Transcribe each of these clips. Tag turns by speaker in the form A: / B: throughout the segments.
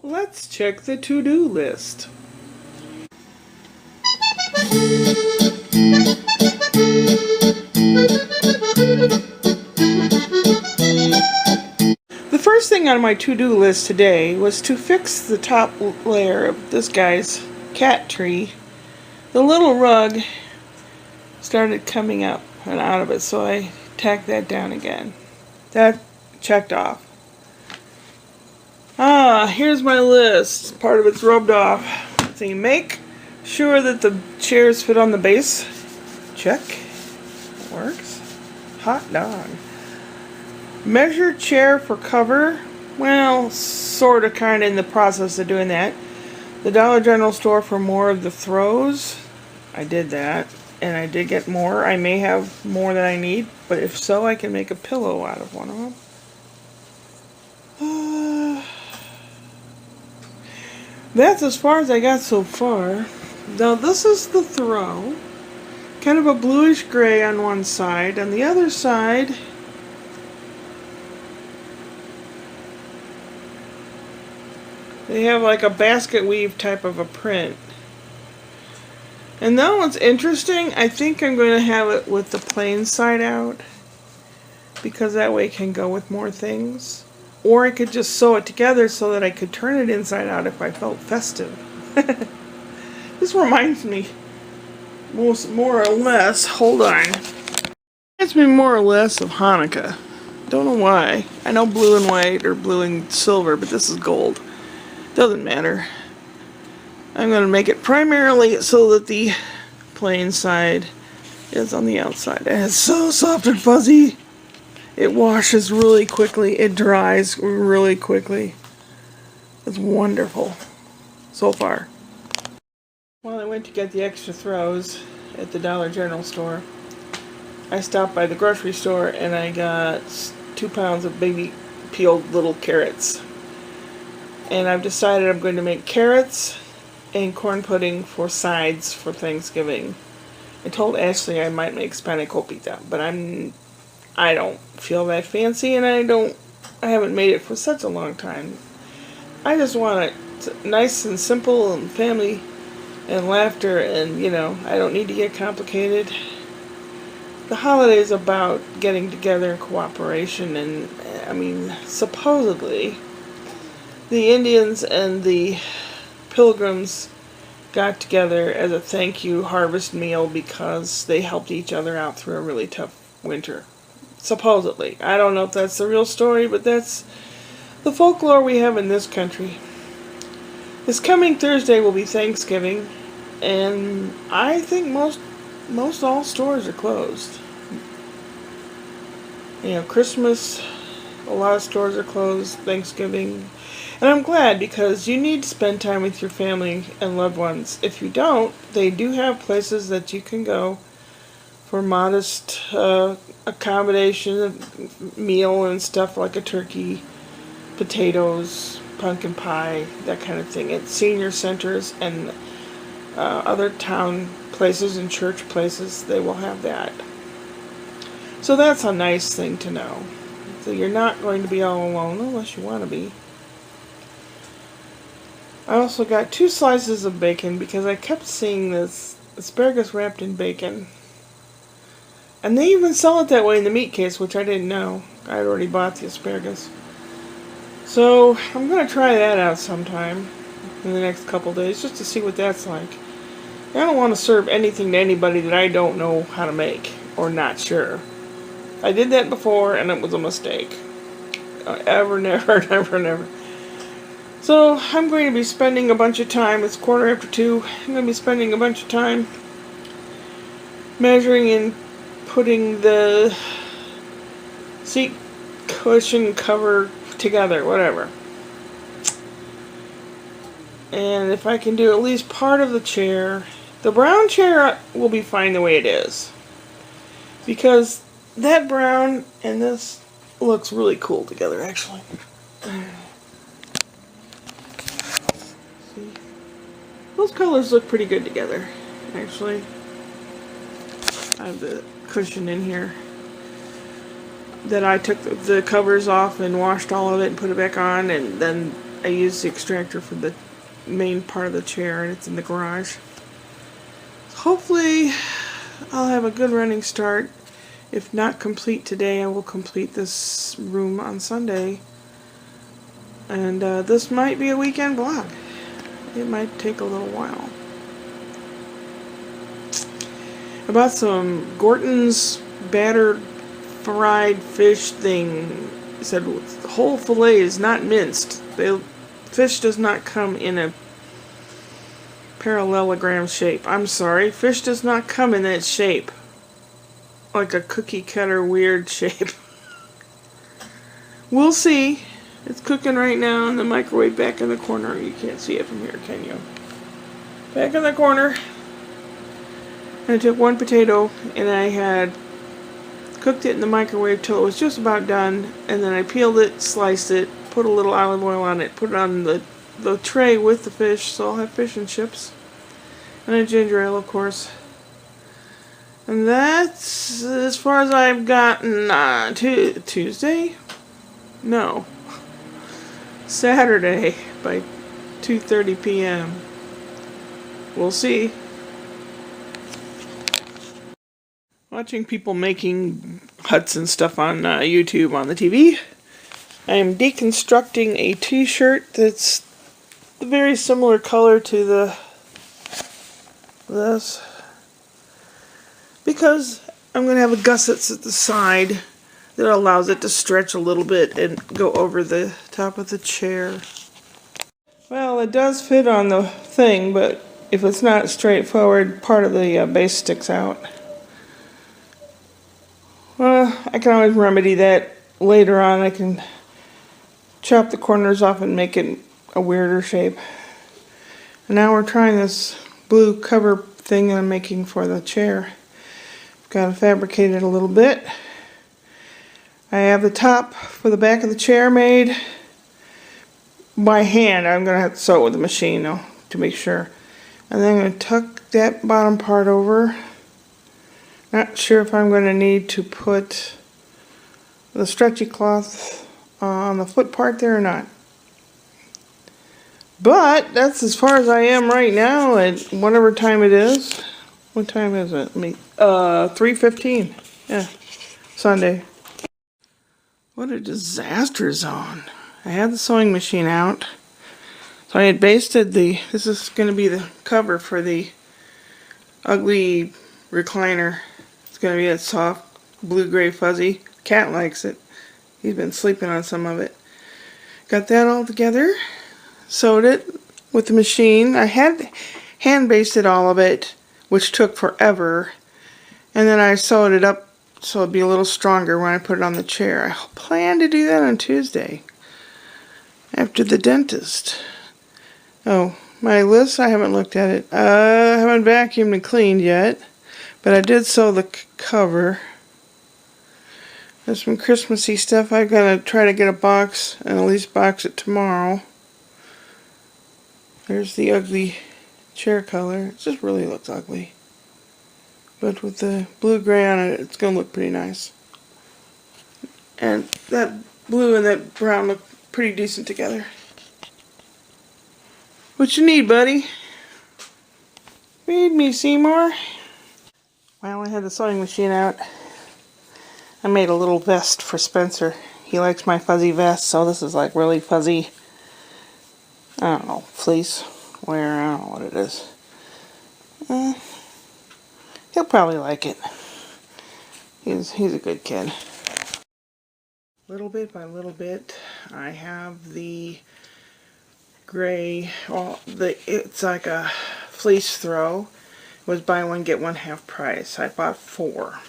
A: Let's check the to-do list. The first thing on my to-do list today was to fix the top layer of this guy's cat tree. The little rug started coming up and out of it, so I tacked that down again. That checked off. Here's my list. Part of it's rubbed off. So you make sure that the chairs fit on the base. Check. It works. Hot dog. Measure chair for cover. Well, sort of kind of in the process of doing that. The Dollar General store for more of the throws. I did that. And I did get more. I may have more than I need. But if so, I can make a pillow out of one of them. That's as far as I got so far. Now this is the throw. Kind of a bluish gray on one side. On the other side, they have like a basket weave type of a print. And that one's interesting. I think I'm going to have it with the plain side out, because that way it can go with more things. Or I could just sew it together so that I could turn it inside out if I felt festive. This reminds me, more or less, hold on. Reminds me more or less of Hanukkah. Don't know why. I know blue and white or blue and silver, but this is gold. Doesn't matter. I'm going to make it primarily so that the plain side is on the outside. And it's so soft and fuzzy. It washes really quickly. It dries really quickly. It's wonderful so far. While I went to get the extra throws at the Dollar General store, I stopped by the grocery store and I got 2 pounds of baby peeled little carrots. And I've decided I'm going to make carrots and corn pudding for sides for Thanksgiving. I told Ashley I might make spanakopita, but I don't feel that fancy, and I haven't made it for such a long time. I just want it nice and simple and family and laughter, and I don't need to get complicated. The holiday is about getting together and cooperation, and I mean, supposedly the Indians and the Pilgrims got together as a thank you harvest meal because they helped each other out through a really tough winter. Supposedly. I don't know if that's the real story, but that's the folklore we have in this country. This coming Thursday will be Thanksgiving, and I think most all stores are closed. Christmas, a lot of stores are closed, Thanksgiving. And I'm glad, because you need to spend time with your family and loved ones. If you don't, they do have places that you can go for modest accommodation, meal and stuff like a turkey, potatoes, pumpkin pie, that kind of thing. At senior centers and other town places and church places, they will have that. So that's a nice thing to know. So you're not going to be all alone unless you want to be. I also got 2 slices of bacon because I kept seeing this asparagus wrapped in bacon. And they even sell it that way in the meat case, which I didn't know. I had already bought the asparagus. So I'm going to try that out sometime in the next couple days just to see what that's like. I don't want to serve anything to anybody that I don't know how to make or not sure. I did that before and it was a mistake. Ever, never, never, never. So I'm going to be spending a bunch of time, it's 2:15, I'm going to be spending a bunch of time measuring and putting the seat cushion cover together, whatever. And if I can do at least part of the chair, the brown chair will be fine the way it is. Because that brown and this looks really cool together, actually. See? Those colors look pretty good together, actually. I have the cushion in here that I took the covers off and washed all of it and put it back on, and then I used the extractor for the main part of the chair, and it's in the garage. Hopefully I'll have a good running start. If not complete today, I will complete this room on Sunday. And this might be a weekend vlog. It might take a little while. I bought some Gorton's battered fried fish thing. It said the whole fillet is not minced. The fish does not come in a parallelogram shape. I'm sorry, fish does not come in that shape. Like a cookie cutter weird shape. We'll see. It's cooking right now in the microwave back in the corner. You can't see it from here, can you? Back in the corner. I took one potato and I had cooked it in the microwave till it was just about done, and then I peeled it, sliced it, put a little olive oil on it, put it on the tray with the fish, so I'll have fish and chips. And a ginger ale, of course. And that's as far as I've gotten. Tuesday? No. Saturday by 2:30 p.m. We'll see. Watching people making huts and stuff on YouTube on the TV. I am deconstructing a t-shirt that's the very similar color to this, because I'm going to have a gusset at the side that allows it to stretch a little bit and go over the top of the chair. Well, it does fit on the thing, but if it's not straightforward, part of the base sticks out. Well, I can always remedy that later on. I can chop the corners off and make it a weirder shape. And now we're trying this blue cover thing I'm making for the chair. Got to fabricate it a little bit. I have the top for the back of the chair made by hand. I'm going to have to sew it with the machine though, to make sure. And then I'm going to tuck that bottom part over. Not sure if I'm going to need to put the stretchy cloth on the foot part there or not. But that's as far as I am right now at whatever time it is. What time is it? 3:15. Yeah, Sunday. What a disaster zone. I had the sewing machine out. So I had basted this is going to be the cover for the ugly recliner. It's going to be a soft blue-gray fuzzy. Cat likes it. He's been sleeping on some of it. Got that all together. Sewed it with the machine. I had hand basted all of it, which took forever. And then I sewed it up so it'd be a little stronger when I put it on the chair. I plan to do that on Tuesday after the dentist. Oh, my list, I haven't looked at it. I haven't vacuumed and cleaned yet, but I did sew the cover. There's some Christmassy stuff. I'm going to try to get a box and at least box it tomorrow. There's the ugly chair color. It just really looks ugly. But with the blue-gray on it, it's going to look pretty nice. And that blue and that brown look pretty decent together. What you need, buddy? Feed me, Seymour. Well, I had the sewing machine out. I made a little vest for Spencer. He likes my fuzzy vest, so this is like really fuzzy. I don't know, fleece, wear, I don't know what it is. He'll probably like it. He's a good kid. Little bit by little bit, I have the gray, well, it's like a fleece throw. It was buy one, get one half price. I bought 4.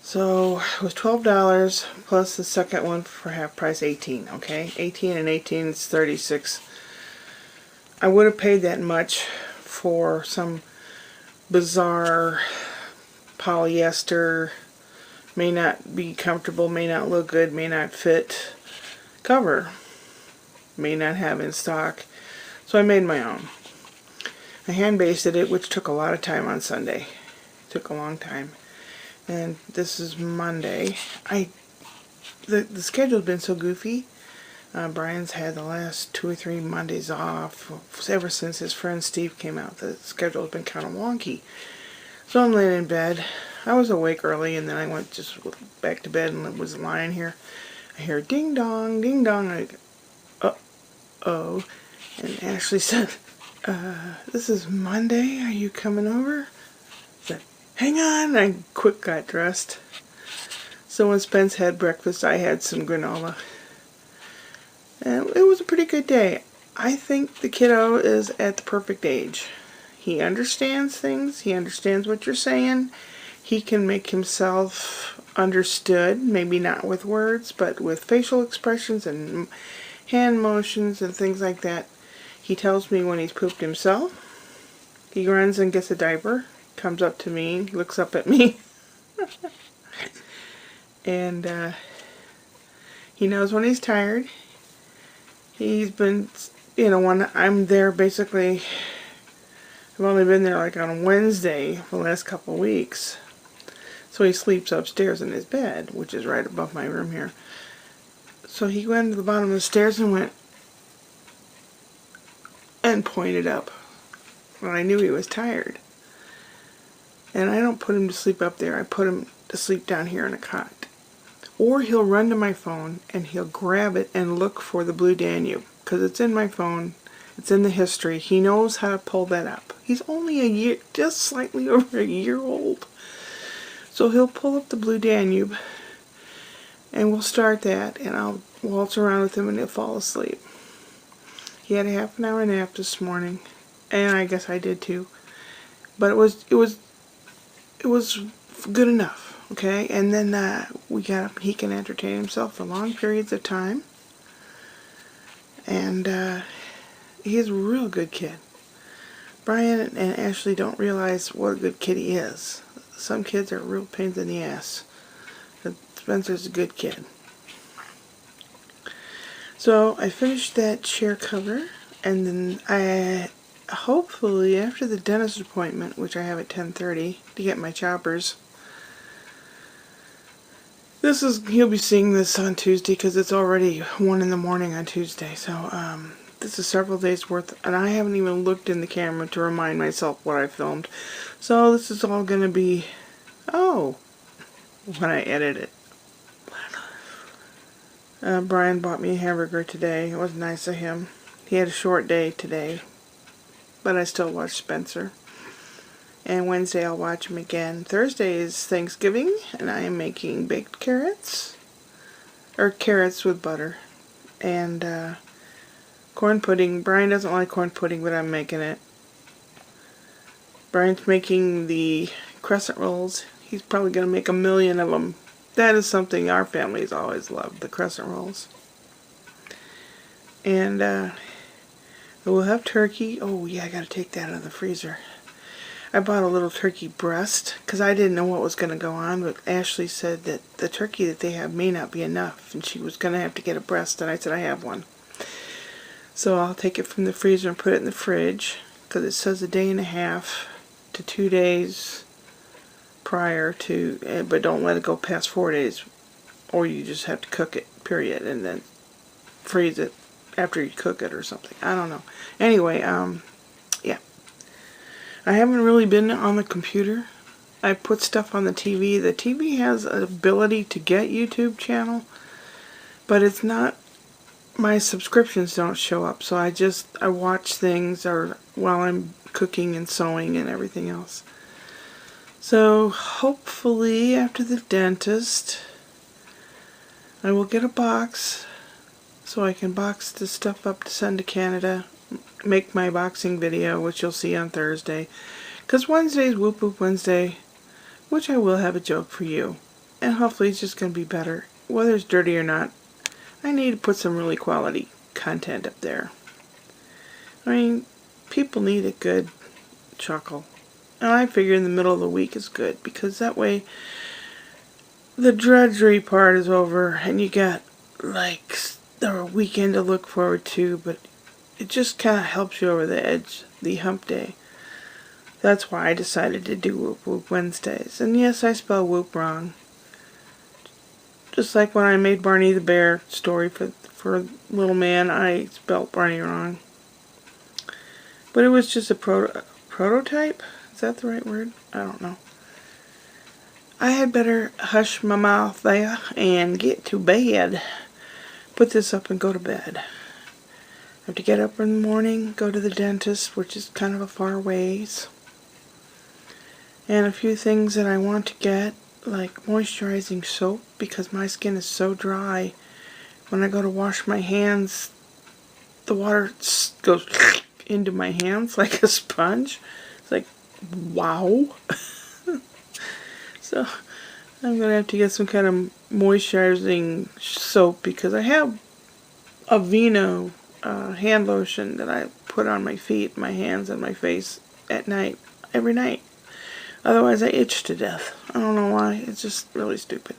A: So it was $12 plus the second one for half price, 18, okay? 18 and 18 is 36. I would have paid that much for some bizarre polyester, may not be comfortable, may not look good, may not fit cover, may not have in stock. So I made my own. I hand basted it, which took a lot of time on Sunday. It took a long time. And this is Monday. The schedule's been so goofy Brian's had the last 2 or 3 Mondays off ever since his friend Steve came out. The schedule's been kind of wonky. So I'm laying in bed. I was awake early, and then I went just back to bed and was lying here. I hear ding dong, ding dong. I go, uh-oh. And Ashley said, this is Monday. Are you coming over? I said, hang on. I quick got dressed. So when Spence had breakfast, I had some granola. And it was a pretty good day. I think the kiddo is at the perfect age. He understands things. He understands what you're saying. He can make himself understood, maybe not with words, but with facial expressions and hand motions and things like that. He tells me when he's pooped himself. He runs and gets a diaper, comes up to me, looks up at me. And he knows when he's tired. He's been, when I'm there basically, I've only been there like on Wednesday for the last couple of weeks. So he sleeps upstairs in his bed, which is right above my room here. So he went to the bottom of the stairs and went and pointed up. Well, I knew he was tired. And I don't put him to sleep up there. I put him to sleep down here in a cot. Or he'll run to my phone and he'll grab it and look for the Blue Danube. Because it's in my phone. It's in the history. He knows how to pull that up. He's only a year, just slightly over a year old. So he'll pull up the Blue Danube. And we'll start that. And I'll waltz around with him and he'll fall asleep. He had a half an hour nap this morning. And I guess I did too. But it was good enough. Okay, and then we got up. He can entertain himself for long periods of time, and he's a real good kid. Brian and Ashley don't realize what a good kid he is. Some kids are real pains in the ass, but Spencer's a good kid. So I finished that chair cover, and then I hopefully after the dentist appointment, which I have at 10:30 to get my choppers. He'll be seeing this on Tuesday because it's already 1 in the morning on Tuesday. So, this is several days worth, and I haven't even looked in the camera to remind myself what I filmed. So, this is all going to be, when I edit it. Brian bought me a hamburger today. It was nice of him. He had a short day today, but I still watched Spencer. And Wednesday I'll watch him again. Thursday is Thanksgiving, and I am making baked carrots. Or carrots with butter. And corn pudding. Brian doesn't like corn pudding, but I'm making it. Brian's making the crescent rolls. He's probably going to make 1 million of them. That is something our family's always loved, the crescent rolls. And we'll have turkey. Oh yeah, I got to take that out of the freezer. I bought a little turkey breast because I didn't know what was going to go on, but Ashley said that the turkey that they have may not be enough, and she was going to have to get a breast, and I said I have one. So I'll take it from the freezer and put it in the fridge because it says 1.5 days to 2 days prior to, but don't let it go past 4 days, or you just have to cook it, period, and then freeze it after you cook it or something. I don't know. Anyway, yeah. I haven't really been on the computer. I put stuff on the TV. The TV has an ability to get YouTube channel, but it's not, my subscriptions don't show up, so I watch things or while I'm cooking and sewing and everything else. So hopefully after the dentist, I will get a box so I can box the stuff up to send to Canada. Make my boxing video, which you'll see on Thursday, because Wednesday's Whoop Whoop Wednesday, which I will have a joke for you, and hopefully it's just going to be better. Whether it's dirty or not, I need to put some really quality content up there. I mean, people need a good chuckle, and I figure in the middle of the week is good, because that way the drudgery part is over, and you got like the weekend to look forward to, but it just kind of helps you over the edge, the hump day. That's why I decided to do Whoop Whoop Wednesdays. And yes, I spell whoop wrong. Just like when I made Barney the Bear story for Little Man, I spelled Barney wrong. But it was just a prototype? Is that the right word? I don't know. I had better hush my mouth there and get to bed. Put this up and go to bed. I have to get up in the morning, go to the dentist, which is kind of a far ways. And a few things that I want to get, like moisturizing soap, because my skin is so dry. When I go to wash my hands, the water goes into my hands like a sponge. It's like, wow. So I'm going to have to get some kind of moisturizing soap, because I have a Vino hand lotion that I put on my feet, my hands, and my face at night, every night. Otherwise I itch to death. I don't know why. It's just really stupid.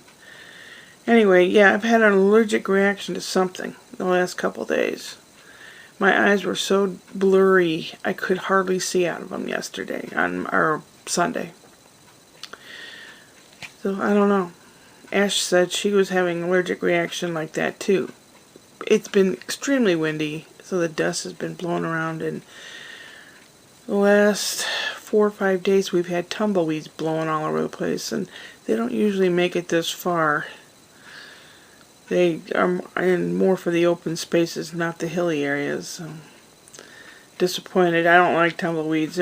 A: Anyway, yeah, I've had an allergic reaction to something the last couple days. My eyes were so blurry I could hardly see out of them yesterday, or Sunday. So I don't know. Ash said she was having an allergic reaction like that too. It's been extremely windy, so the dust has been blown around, and the last 4 or 5 days we've had tumbleweeds blowing all over the place, and they don't usually make it this far. They are in more for the open spaces, not the hilly areas. So disappointed. I don't like tumbleweeds.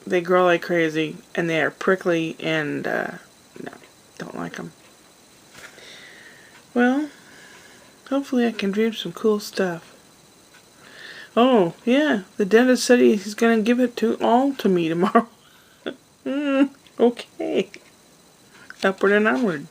A: They grow like crazy, and they are prickly, and no, don't like them. Well, hopefully I can dream some cool stuff. Oh, yeah, the dentist said he's going to give it all to me tomorrow. Okay. Upward and onward.